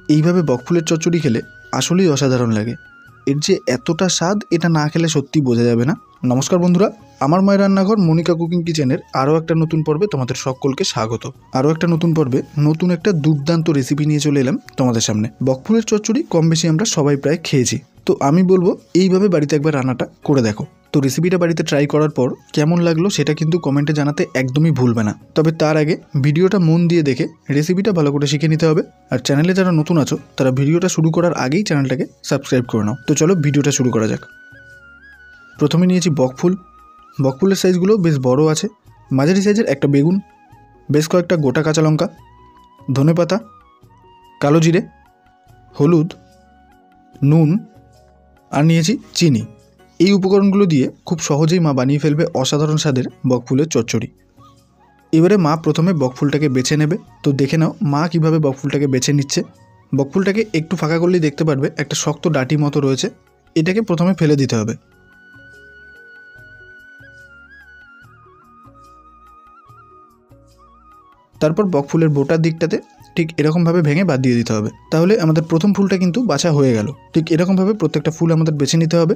এইভাবে বকফুলের চচ্চড়ি খেলে আসলেই অসাধারণ লাগে। এর যে এতটা স্বাদ এটা না খেলে সত্যি বোঝা যাবে না। নমস্কার বন্ধুরা, আমার মায়ের রান্নাঘর মনিকা কুকিং কিচেনের আরও একটা নতুন পর্বে তোমাদের সকলকে স্বাগত। আরও একটা নতুন পর্বে নতুন একটা দুর্দান্ত রেসিপি নিয়ে চলে এলাম তোমাদের সামনে। বকফুলের চচ্চড়ি কম বেশি আমরা সবাই প্রায় খেয়েছি, তো আমি বলবো এইভাবে বাড়িতে একবার রান্নাটা করে দেখো। তো রেসিপিটা বাড়িতে ট্রাই করার পর কেমন লাগলো সেটা কিন্তু কমেন্টে জানাতে একদমই ভুলবে না। তবে তার আগে ভিডিওটা মন দিয়ে দেখে রেসিপিটা ভালো করে শিখে নিতে হবে। আর চ্যানেলে যারা নতুন আছো তারা ভিডিওটা শুরু করার আগেই চ্যানেলটাকে সাবস্ক্রাইব করে নাও। তো চলো ভিডিওটা শুরু করা যাক। প্রথমে নিয়েছি বকফুল। বকফুলের সাইজগুলো বেশ বড় আছে। মাঝারি সাইজের একটা বেগুন, বেশ কয়েকটা গোটা কাঁচা লঙ্কা, ধনেপাতা, কালো জিরে, হলুদ, নুন আর নিয়েছি চিনি। এই উপকরণগুলো দিয়ে খুব সহজেই মা বানিয়ে ফেলবে অসাধারণ স্বাদের বকফুলের চচ্চড়ি। এবারে মা প্রথমে বকফুলটাকে বেছে নেবে। তো দেখে নাও মা কীভাবে বকফুলটাকে বেছে নিচ্ছে। বকফুলটাকে একটু ফাঁকা করলেই দেখতে পারবে একটা শক্ত ডাঁটি মতো রয়েছে, এটাকে প্রথমে ফেলে দিতে হবে। তারপর বকফুলের বোটার দিকটাতে ঠিক এরকমভাবে ভেঙে বাদ দিয়ে দিতে হবে। তাহলে আমাদের প্রথম ফুলটা কিন্তু বাছা হয়ে গেল। ঠিক এরকমভাবে প্রত্যেকটা ফুল আমাদের বেছে নিতে হবে।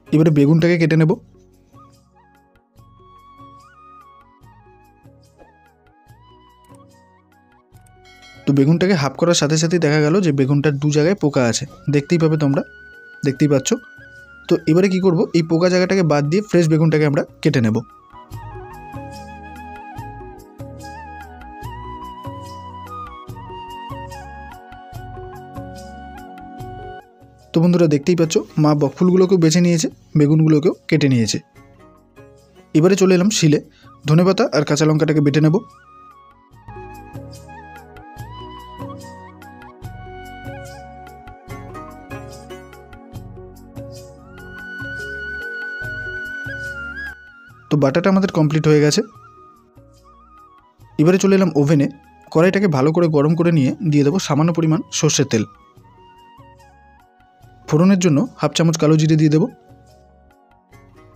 এবারে বেগুনটাকে কেটে নেব। তো বেগুনটাকে হাফ করার সাথে সাথেই দেখা গেল যে বেগুনটার দু জায়গায় পোকা আছে, দেখতেই পাবে তোমরা, দেখতেই পাচ্ছ। তো এবারে কি করব, এই পোকা জায়গাটাকে বাদ দিয়ে ফ্রেশ বেগুনটাকে আমরা কেটে নেব। তো বন্ধুরা দেখতেই পাচ্ছ মা বকফুলগুলোকেও বেছে নিয়েছে, বেগুনগুলোকেও কেটে নিয়েছে। এবারে চলে এলাম শিলে। ধনেপাতা আর কাঁচা লঙ্কাটাকে বেটে নেব। তো বাটাটা আমাদের কমপ্লিট হয়ে গেছে। এবারে চলে এলাম ওভেনে। কড়াইটাকে ভালো করে গরম করে নিয়ে দিয়ে দেবো সামান্য পরিমাণ সর্ষের তেল। ফোড়নের জন্য হাফ চামচ কালো জিরে দিয়ে দেবো।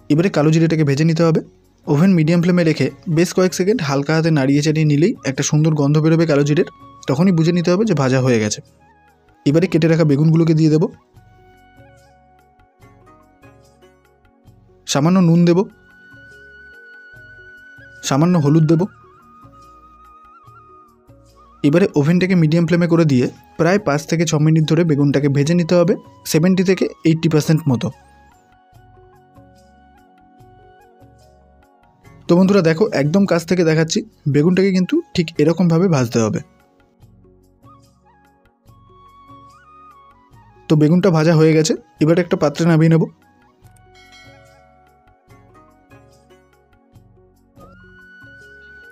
এবারে কালো জিরেটাকে ভেজে নিতে হবে। ওভেন মিডিয়াম ফ্লেমে রেখে বেশ কয়েক সেকেন্ড হালকা হাতে নাড়িয়ে চাড়িয়ে নিলেই একটা সুন্দর গন্ধ বেরোবে কালো জিরের, তখনই বুঝে নিতে হবে যে ভাজা হয়ে গেছে। এবারে কেটে রাখা বেগুনগুলোকে দিয়ে দেবো। সামান্য নুন দেব, সামান্য হলুদ দেব। এবারে ওভেনটাকে মিডিয়াম ফ্লেমে করে দিয়ে প্রায় 5 থেকে 6 মিনিট ধরে বেগুনটাকে ভেজে নিতে হবে 70 থেকে 80% মতো। তো বন্ধুরা দেখো একদম কাছ থেকে দেখাচ্ছি, বেগুনটাকে কিন্তু ঠিক এরকমভাবে ভাজতে হবে। তো বেগুনটা ভাজা হয়ে গেছে, এবারে একটা পাত্রে নামিয়ে নেব।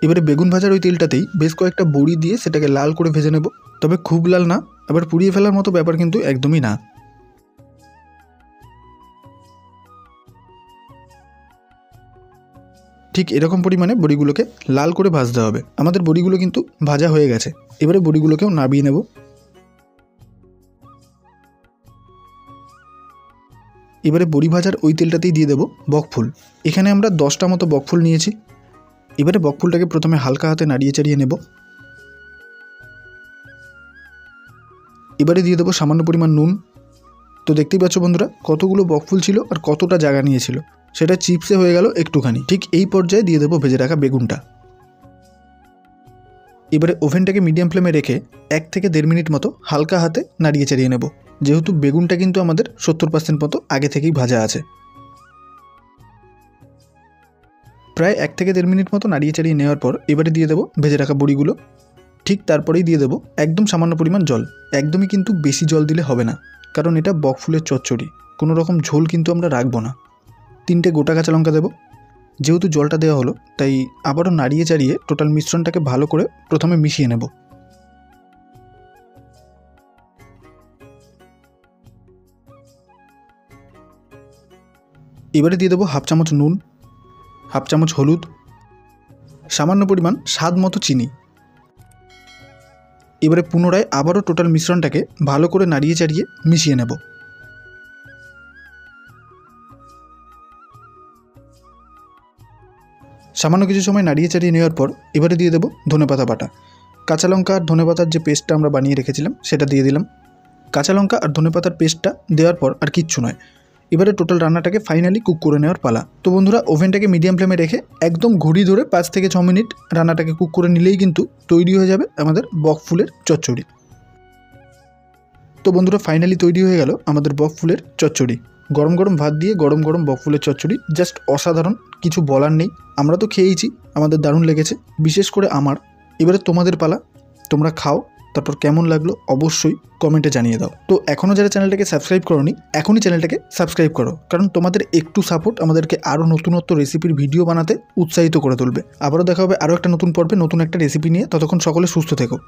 এবারে বেগুন ভাজার ওই তেলটাতেই বেশ কয়েকটা বড়ি দিয়ে সেটাকে লাল করে ভেজে নেব। তবে খুব লাল না, আবার পুড়িয়ে ফেলার মতো ব্যাপার কিন্তু একদমই না। ঠিক এরকম পরিমাণে বড়িগুলোকে লাল করে ভাজতে হবে। আমাদের বড়িগুলো কিন্তু ভাজা হয়ে গেছে। এবারে বড়িগুলোকেও নামিয়ে নেব। এবারে বড়ি ভাজার ওই তেলটাতেই দিয়ে দেবো বকফুল। এখানে আমরা 10টা মতো বকফুল নিয়েছি। এবারে বকফুলটাকে প্রথমে হালকা হাতে নাড়িয়ে চাড়িয়ে নেব। এবারে দিয়ে দেবো সামান্য পরিমাণ নুন। তো দেখতেই পাচ্ছ বন্ধুরা কতগুলো বকফুল ছিল আর কতটা জায়গা নিয়েছিল, সেটা চিপসে হয়ে গেল একটুখানি। ঠিক এই পর্যায়ে দিয়ে দেবো ভেজে রাখা বেগুনটা। এবারে ওভেনটাকে মিডিয়াম ফ্লেমে রেখে 1 থেকে 1.5 মিনিট মতো হালকা হাতে নাড়িয়ে চাড়িয়ে নেব, যেহেতু বেগুনটা কিন্তু আমাদের 70% মতো আগে থেকেই ভাজা আছে। প্রায় 1 থেকে 1.5 মিনিট মতো নাড়িয়ে চাড়িয়ে নেওয়ার পর এবারে দিয়ে দেবো ভেজে রাখা বড়িগুলো। ঠিক তারপরেই দিয়ে দেবো একদম সামান্য পরিমাণ জল। একদমই কিন্তু বেশি জল দিলে হবে না, কারণ এটা বকফুলের চচ্চড়ি, কোনো রকম ঝোল কিন্তু আমরা রাখবো না। 3টে গোটা কাঁচা লঙ্কা দেবো। যেহেতু জলটা দেওয়া হলো তাই আবারও নাড়িয়ে চাড়িয়ে টোটাল মিশ্রণটাকে ভালো করে প্রথমে মিশিয়ে নেব। এবারে দিয়ে দেবো হাফ চামচ নুন, হাফ চামচ হলুদ, সামান্য পরিমাণ স্বাদ মতো চিনি। এবারে পুনরায় আবারও টোটাল মিশ্রণটাকে ভালো করে নাড়িয়ে চাড়িয়ে মিশিয়ে নেব। সামান্য কিছু সময় নাড়িয়ে চাড়িয়ে নেওয়ার পর এবারে দিয়ে দেবো ধনেপাতা বাটা। কাঁচা লঙ্কা আর ধনেপাতার যে পেস্টটা আমরা বানিয়ে রেখেছিলাম সেটা দিয়ে দিলাম। কাঁচা লঙ্কা আর ধনেপাতার পেস্টটা দেওয়ার পর আর কিচ্ছু নয়, এবারে টোটাল রান্নাটাকে ফাইনালি কুক করে নেওয়ার পালা। তো বন্ধুরা, ওভেনটাকে মিডিয়াম ফ্লেমে রেখে একদম ঘড়ি ধরে 5 থেকে 6 মিনিট রান্নাটাকে কুক করে নিলেই কিন্তু তৈরি হয়ে যাবে আমাদের বক ফুলের চচ্চড়ি। তো বন্ধুরা, ফাইনালি তৈরি হয়ে গেল আমাদের বক ফুলের চচ্চড়ি। গরম গরম ভাত দিয়ে গরম গরম বক ফুলের চচ্চড়ি জাস্ট অসাধারণ, কিছু বলার নেই। আমরা তো খেয়েইছি, আমাদের দারুণ লেগেছে, বিশেষ করে আমার। এবারে তোমাদের পালা, তোমরা খাও, তারপর কেমন লাগলো অবশ্যই কমেন্টে জানিয়ে দাও। তো এখনও যারা চ্যানেলটাকে সাবস্ক্রাইব করোনি, এখনই চ্যানেলটাকে সাবস্ক্রাইব করো, কারণ তোমাদের একটু সাপোর্ট আমাদেরকে আরও নতুনত্ব রেসিপির ভিডিও বানাতে উৎসাহিত করে তুলবে। আবারও দেখা হবে আরও একটা নতুন পর্বে নতুন একটা রেসিপি নিয়ে। ততক্ষণ সকলে সুস্থ থেকো।